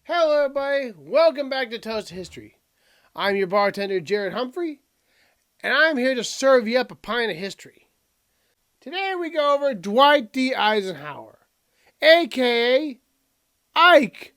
Hello, everybody. Welcome back to Toast History. I'm your bartender, Jared Humphrey, and I'm here to serve you up a pint of history. Today we go over Dwight D. Eisenhower, a.k.a. Ike.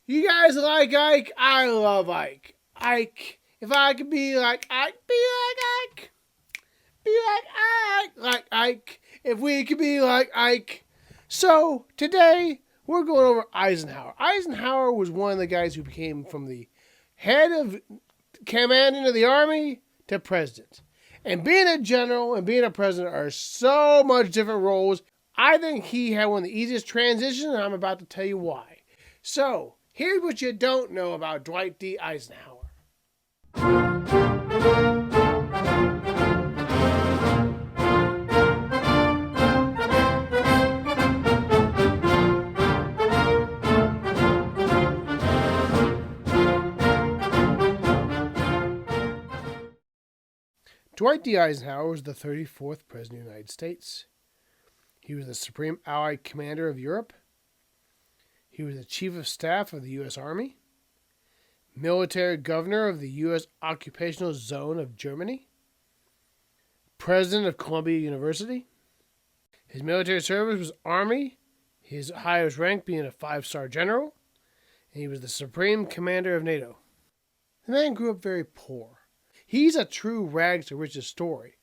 You guys like Ike? I love Ike. Ike. If I could be like Ike, be like Ike. Be like Ike. If we could be like Ike. So, today, we're going over Eisenhower. Eisenhower was one of the guys who became from the head of commanding of the army to president. And being a general and being a president are so much different roles. I think he had one of the easiest transitions, and I'm about to tell you why. So, here's what you don't know about Dwight D. Eisenhower. Dwight D. Eisenhower was the 34th President of the United States. He was the Supreme Allied Commander of Europe. He was the Chief of Staff of the U.S. Army, Military Governor of the U.S. Occupational Zone of Germany, President of Columbia University. His military service was Army, his highest rank being a 5-star general, and he was the Supreme Commander of NATO. The man grew up very poor. He's a true rags to riches story.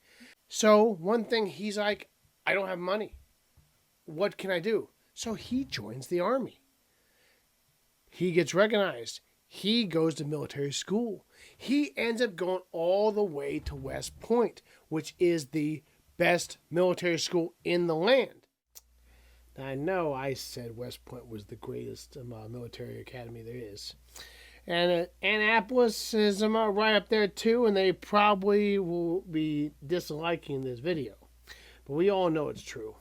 So one thing he's like, I don't have money. What can I do? So he joins the army. He gets recognized. He goes to military school. He ends up going all the way to West Point, which is the best military school in the land. Now, I know I said West Point was the greatest military academy there is. And Annapolis is right up there too, and they probably will be disliking this video. But we all know it's true.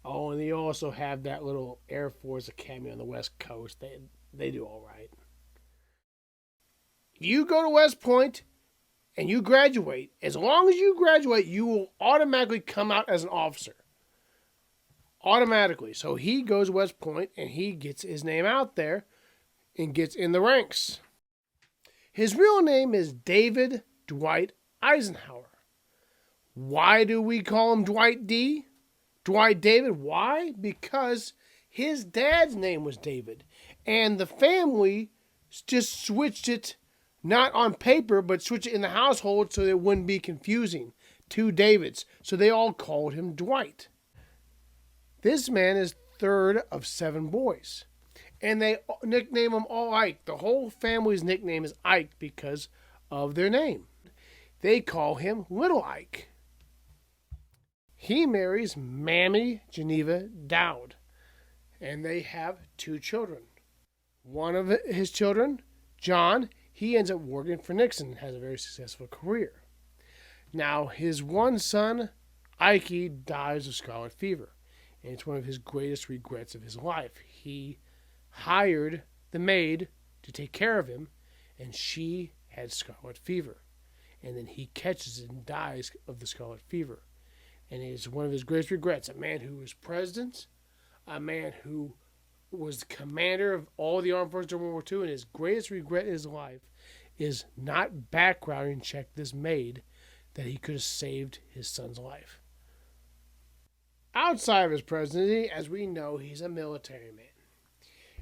Oh, and they also have that little Air Force Academy on the West Coast. They do all right. You go to West Point and you graduate. As long as you graduate, you will automatically come out as an officer. Automatically. So he goes to West Point and he gets his name out there and gets in the ranks. His real name is David Dwight Eisenhower. Why do we call him Dwight D? Dwight David, why? Because his dad's name was David. And the family just switched it, not on paper, but switched it in the household so it wouldn't be confusing. 2 Davids. So they all called him Dwight. This man is third of 7 boys. And they nickname him all Ike. The whole family's nickname is Ike because of their name. They call him Little Ike. He marries Mammy Geneva Dowd. And they have 2 children. One of his children, John, he ends up working for Nixon and has a very successful career. Now, his one son, Ike, dies of scarlet fever. And it's one of his greatest regrets of his life. He hired the maid to take care of him, and she had scarlet fever. And then he catches it and dies of the scarlet fever. And it is one of his greatest regrets. A man who was president, a man who was the commander of all the armed forces during World War II, and his greatest regret in his life is not backgrounding check this maid that he could have saved his son's life. Outside of his presidency, as we know, he's a military man.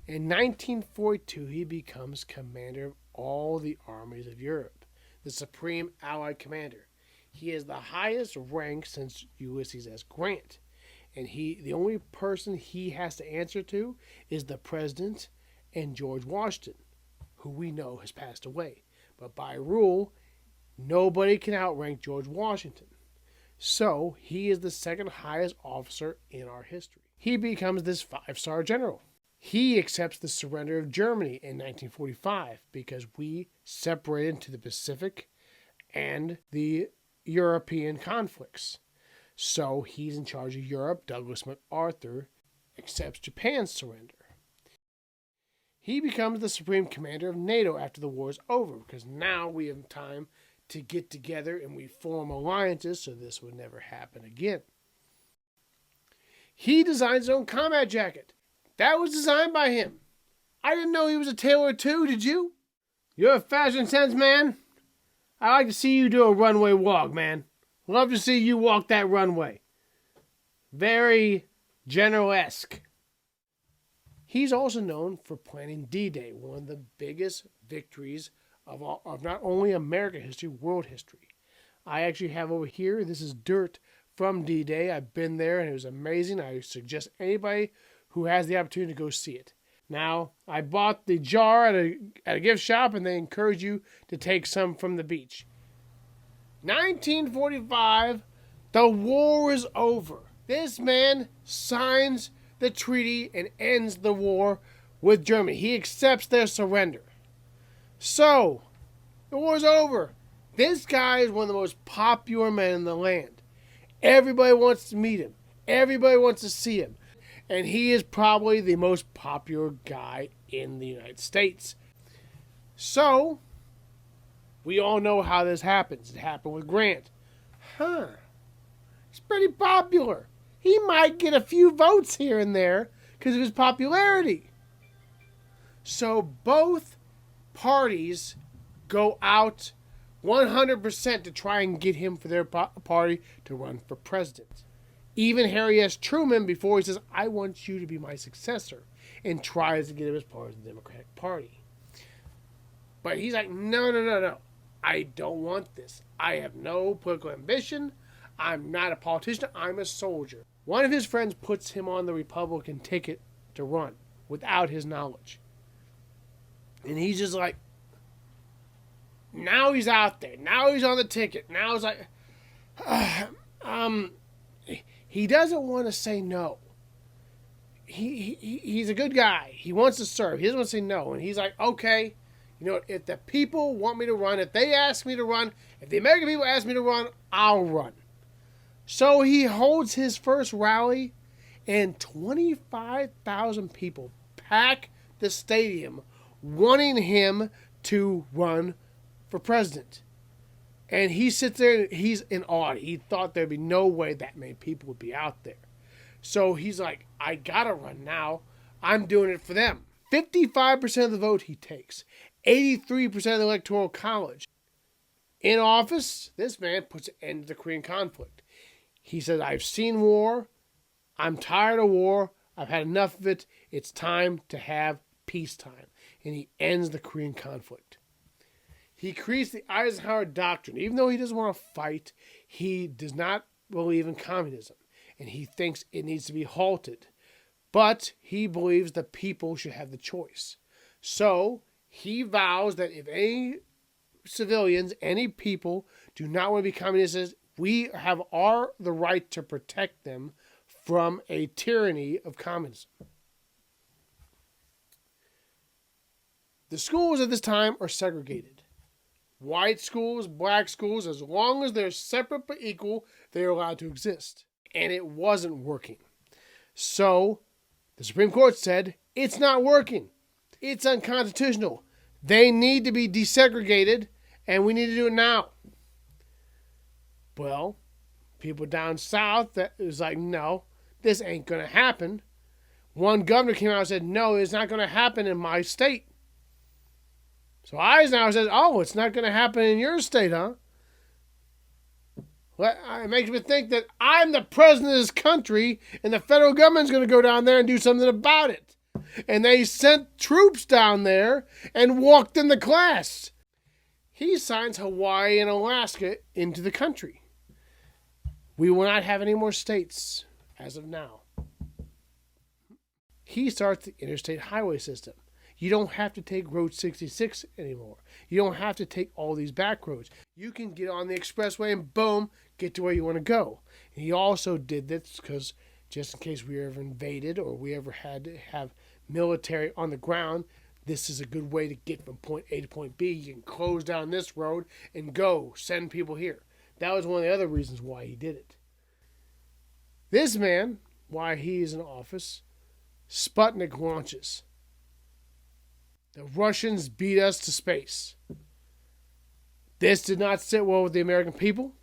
In 1942, he becomes commander of all the armies of Europe, the Supreme Allied Commander. He is the highest rank since Ulysses S. Grant. And the only person he has to answer to is the president and George Washington, who we know has passed away. But by rule, nobody can outrank George Washington. So he is the second highest officer in our history. He becomes this 5-star general. He accepts the surrender of Germany in 1945 because we separated into the Pacific and the European conflicts. So he's in charge of Europe. Douglas MacArthur accepts Japan's surrender. He becomes the Supreme Commander of NATO after the war is over because now we have time to get together and we form alliances so this would never happen again. He designs his own combat jacket. That was designed by him. I didn't know he was a tailor too, did you? You're a fashion sense man. I'd like to see you do a runway walk, man. Love to see you walk that runway. Very General-esque. He's also known for planning D-Day, one of the biggest victories of not only American history, world history. I actually have over here, this is dirt from D-Day. I've been there and it was amazing. I suggest anybody who has the opportunity to go see it. Now, I bought the jar at a gift shop and they encourage you to take some from the beach. 1945, the war is over. This man signs the treaty and ends the war with Germany. He accepts their surrender. So, the war's over. This guy is one of the most popular men in the land. Everybody wants to meet him. Everybody wants to see him. And he is probably the most popular guy in the United States. So, we all know how this happens. It happened with Grant. He's pretty popular. He might get a few votes here and there because of his popularity. So both parties go out 100% to try and get him for their party to run for president. Even Harry S. Truman, before he says, I want you to be my successor, and tries to get him as part of the Democratic Party. But he's like, no. I don't want this. I have no political ambition. I'm not a politician. I'm a soldier. One of his friends puts him on the Republican ticket to run without his knowledge. And he's just like, now he's out there. Now he's on the ticket. Now it's like, he doesn't want to say no. He's a good guy. He wants to serve. He doesn't want to say no. And he's like, okay, you know, if the people want me to run, if they ask me to run, if the American people ask me to run, I'll run. So he holds his first rally, and 25,000 people pack the stadium wanting him to run for president. And he sits there and he's in awe. He thought there'd be no way that many people would be out there. So he's like, I gotta run now. I'm doing it for them. 55% of the vote he takes. 83% of the Electoral College. In office, this man puts an end to the Korean conflict. He says, I've seen war. I'm tired of war. I've had enough of it. It's time to have peacetime. And he ends the Korean conflict. He creates the Eisenhower Doctrine. Even though he doesn't want to fight, he does not believe in communism. And he thinks it needs to be halted. But he believes the people should have the choice. So he vows that if any civilians, any people do not want to be communists, we have the right to protect them from a tyranny of communism. The schools at this time are segregated. White schools, black schools, as long as they're separate but equal, they're allowed to exist. And it wasn't working. So the Supreme Court said, it's not working. It's unconstitutional. They need to be desegregated, and we need to do it now. Well, people down south that was like, no, this ain't going to happen. One governor came out and said, no, it's not going to happen in my state. So Eisenhower says, oh, it's not going to happen in your state, huh? Well, it makes me think that I'm the president of this country and the federal government's going to go down there and do something about it. And they sent troops down there and walked in the class. He signs Hawaii and Alaska into the country. We will not have any more states as of now. He starts the interstate highway system. You don't have to take Route 66 anymore. You don't have to take all these back roads. You can get on the expressway and boom, get to where you want to go. And he also did this because just in case we were ever invaded or we ever had to have military on the ground, this is a good way to get from point A to point B. You can close down this road and go, send people here. That was one of the other reasons why he did it. This man, why he is in office, Sputnik launches. The Russians beat us to space. This did not sit well with the American people,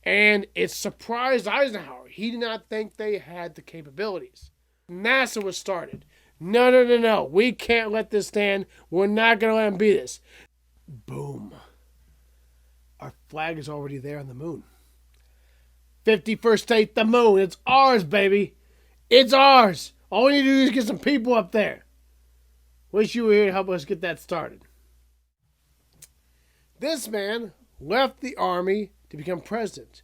and it surprised Eisenhower. He did not think they had the capabilities. NASA was started. No, no, no, no. We can't let this stand. We're not going to let him be this. Boom. Our flag is already there on the moon. 51st state, the moon. It's ours, baby. It's ours. All we need to do is get some people up there. Wish you were here to help us get that started. This man left the army to become president.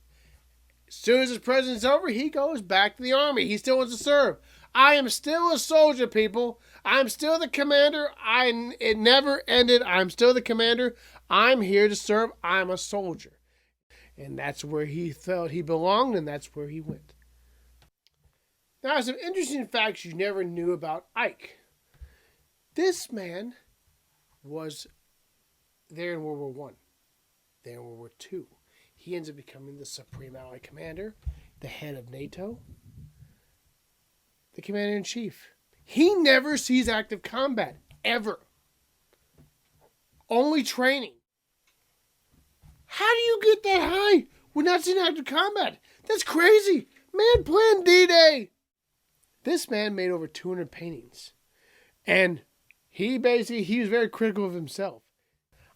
As soon as his president's over, he goes back to the army. He still wants to serve. I am still a soldier, people. I'm still the commander. It never ended. I'm still the commander. I'm here to serve. I'm a soldier. And that's where he felt he belonged, and that's where he went. Now, some interesting facts you never knew about Ike. This man was there in World War I, there in World War II. He ends up becoming the Supreme Allied Commander, the head of NATO, the Commander-in-Chief. He never sees active combat, ever. Only training. How do you get that high when not seeing active combat? That's crazy. Man planned D-Day. This man made over 200 paintings. And he was very critical of himself.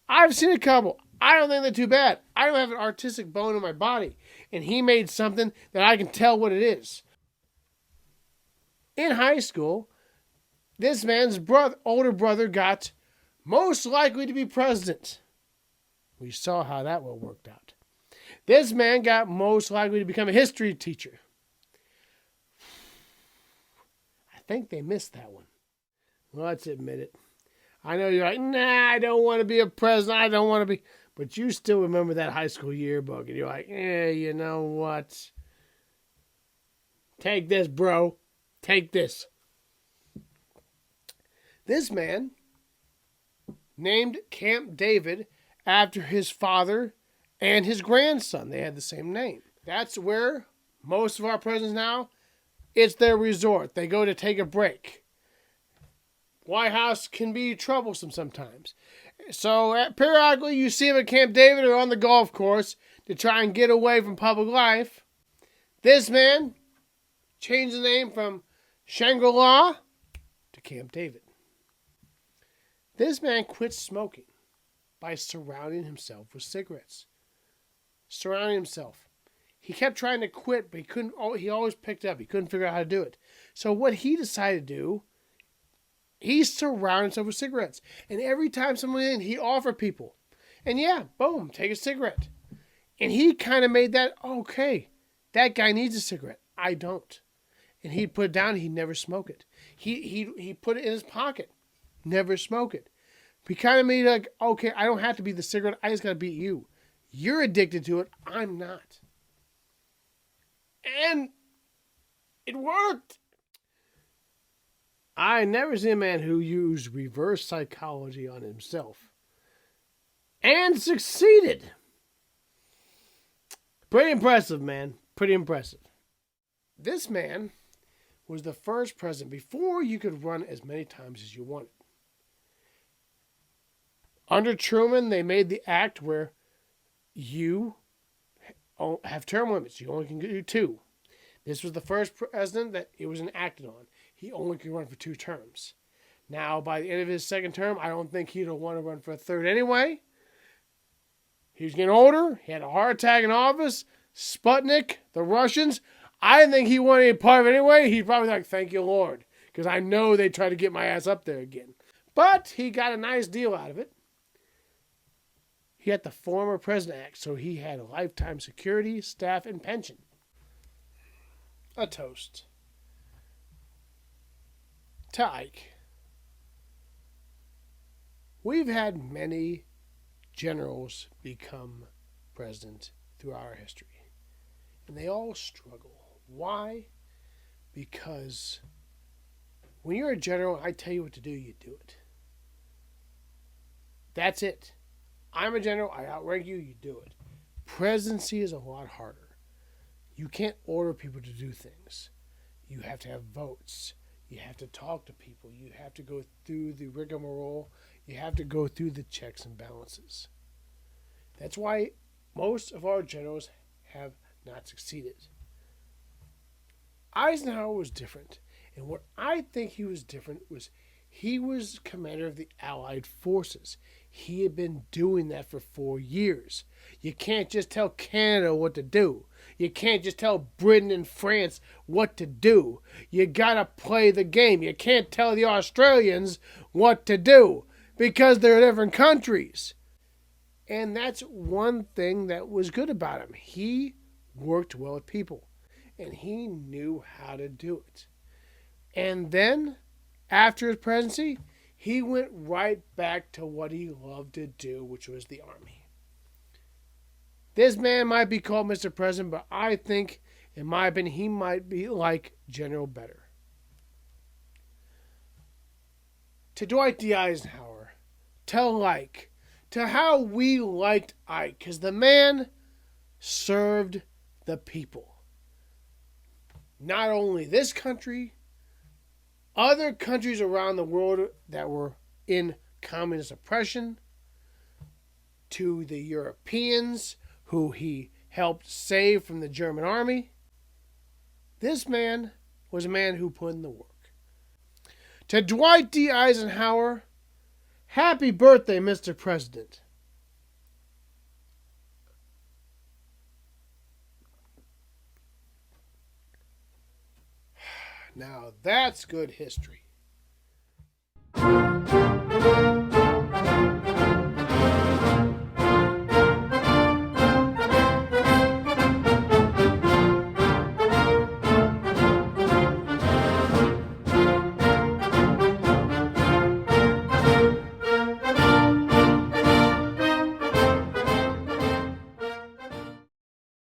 I've seen a couple. I don't think they're too bad. I don't have an artistic bone in my body. And he made something that I can tell what it is. In high school, this man's older brother got most likely to be president. We saw how that well worked out. This man got most likely to become a history teacher. I think they missed that one. Well, let's admit it. I know you're like, nah, I don't want to be a president. I don't want to be. But you still remember that high school yearbook. And you're like, you know what? Take this, bro. Take this. This man named Camp David after his father and his grandson. They had the same name. That's where most of our presidents now, it's their resort. They go to take a break. White House can be troublesome sometimes. So periodically you see them at Camp David or on the golf course to try and get away from public life. This man changed the name from Shangri-La to Camp David. This man quit smoking by surrounding himself with cigarettes. Surrounding himself. He kept trying to quit, but he always picked up. He couldn't figure out how to do it. So what he decided to do, he surrounded himself with cigarettes. And every time someone in, he offered people. And yeah, boom, take a cigarette. And he kind of made that, okay, that guy needs a cigarette. I don't. And he'd put it down, he'd never smoke it. He put it in his pocket. Never smoke it. He kind of made like, okay, I don't have to be the cigarette. I just got to beat you. You're addicted to it. I'm not. And it worked. I never seen a man who used reverse psychology on himself and succeeded. Pretty impressive, man. Pretty impressive. This man was the first president before you could run as many times as you wanted. Under Truman, they made the act where you have term limits. You only can do 2. This was the first president that it was enacted on. He only could run for 2 terms. Now, by the end of his second term, I don't think he'd want to run for a third anyway. He was getting older. He had a heart attack in office. Sputnik, the Russians. I didn't think he wanted any part of it anyway. He'd probably like, thank you, Lord. Because I know they tried to get my ass up there again. But he got a nice deal out of it. He had the former President Act, so he had a lifetime security, staff, and pension. A toast to Ike. We've had many generals become president throughout our history, and they all struggle. Why? Because when you're a general, I tell you what to do, you do it. That's it. I'm a general, I outrank you, you do it. Presidency is a lot harder. You can't order people to do things. You have to have votes. You have to talk to people. You have to go through the rigmarole. You have to go through the checks and balances. That's why most of our generals have not succeeded. Eisenhower was different. And what I think he was different was he was commander of the Allied forces. He had been doing that for 4 years. You can't just tell Canada what to do. You can't just tell Britain and France what to do. You gotta play the game. You can't tell the Australians what to do because they're different countries. And that's one thing that was good about him. He worked well with people, and he knew how to do it. And then, after his presidency, he went right back to what he loved to do, which was the army. This man might be called Mr. President, but I think, in my opinion, he might be like General Better. To Dwight D. Eisenhower, to how we liked Ike, because the man served the people. Not only this country, other countries around the world that were in communist oppression, to the Europeans who he helped save from the German army. This man was a man who put in the work. To Dwight D. Eisenhower, happy birthday, Mr. President. Now that's good history.